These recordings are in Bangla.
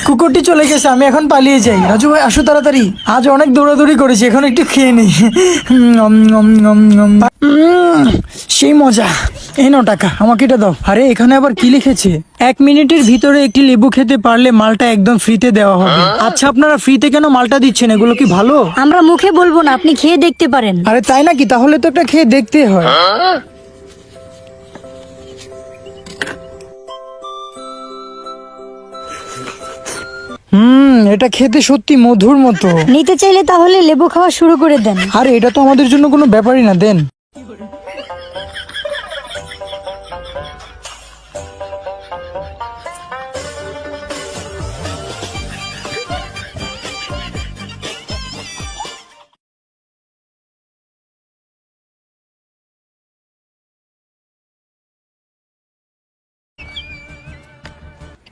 কুকুরটি চলে গেছে, আমি এখন পালিয়ে যাই। রাজু ভাই আসো তাড়াতাড়ি, আজ অনেক দৌড়াদৌড়ি করেছি, এখন একটু খেয়ে নিই। সেই মজা। এই নাও টাকা, আমাকে এটা দাও। আরে এখানে আবার কি লিখেছে? 1 মিনিটের ভিতরে একটি লেবু খেতে পারলে মালটা একদম ফ্রিতে দেওয়া হবে। আচ্ছা আপনারা ফ্রিতে কেন মালটা দিচ্ছেন? এগুলো কি ভালো? আমরা মুখে বলবো না, আপনি খেয়ে দেখতে পারেন। আরে তাই নাকি? তাহলে তো একটা খেয়ে দেখতে হয়। এটা খেতে সত্যি মধুর মতো। নিতে চাইলে তাহলে লেবু খাওয়া শুরু করে দেন। আরে এটা তো আমাদের জন্য কোনো ব্যাপারই না, দেন।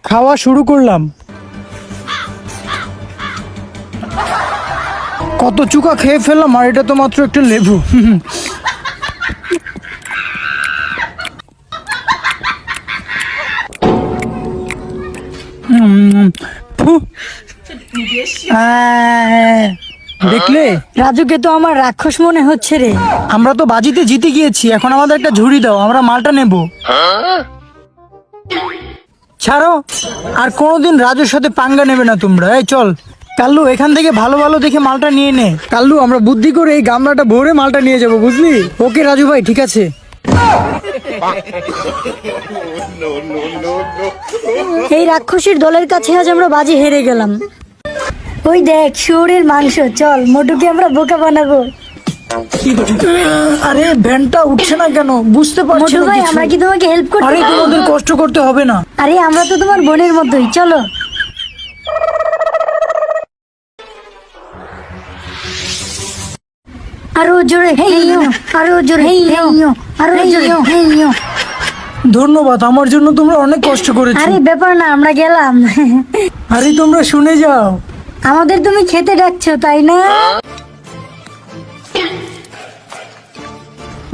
খাওয়া শুরু করলাম। কত চুকা খেয়ে ফেললাম, আর এটা তো মাত্র একটা লেবু। ফু। দেখলে, রাজুকে তো আমার রাক্ষস মনে হচ্ছে রে। আমরা তো বাজিতে জিতে গিয়েছি, এখন আমাদের একটা ঝুড়ি দাও, আমরা মালটা নেব। ছাড়ো, আর কোনোদিন রাজুর সাথে পাঙ্গা নেবে না তোমরা। এই চল কাল্লু, এখান থেকে ভালো ভালো দেখে মালটা নিয়ে নে। কাল্লু, আমরা বুদ্ধি করে এই গামলাটা ভরে মালটা নিয়ে যাব, বুঝলি? ওকে রাজু ভাই, ঠিক আছে। এই রাক্ষসীর দলের কাছে আজ আমরা বাজি হেরে গেলাম। ওই দেখ, শুয়োরের মাংস। চল মোটুকে আমরা বোকা বানাবো। আরে ভ্যানটা উঠছে না কেন, বুঝতে পারছি মোটু না ভাই, কিছু। আমরা কি তোমাকে হেল্প করতে আরে পারি? তোমাদের কষ্ট করতে হবে না। আরে আমরা তো তোমার বোনের মতোই, চলো। আরো জোরে, আরো জোরে, আরো জোরে। ধন্যবাদ, আমার জন্য তোমরা অনেক কষ্ট করেছো। আরে ব্যাপার না, আমরা গেলাম। আরে তোমরা শুনে যাও। আমাদের তুমি খেতে ডাকছো, তাই না?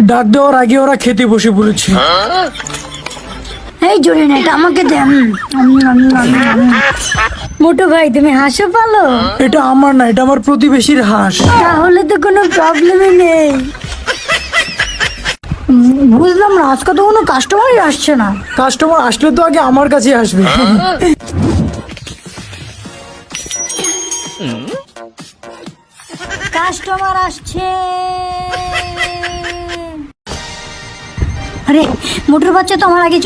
ডাক দেওয়ার আগে ওরা খেতে বসে পড়েছে। এই জোরে না, এটা আমাকে দে। মোটু ভাই, তুমি হাসো পালো? এটা আমার না, এটা আমার প্রতিবেশীর হাঁস। তাহলে তো কোনো প্রবলেমই নেই। বুঝলাম না, আজকে তো কোনো কাস্টমারই আসছে না। কাস্টমার আসলে তো আগে আমার কাছে আসবে। কাস্টমার আসছে। আরে মোটর বাচ্চা তো আমার আগে চলে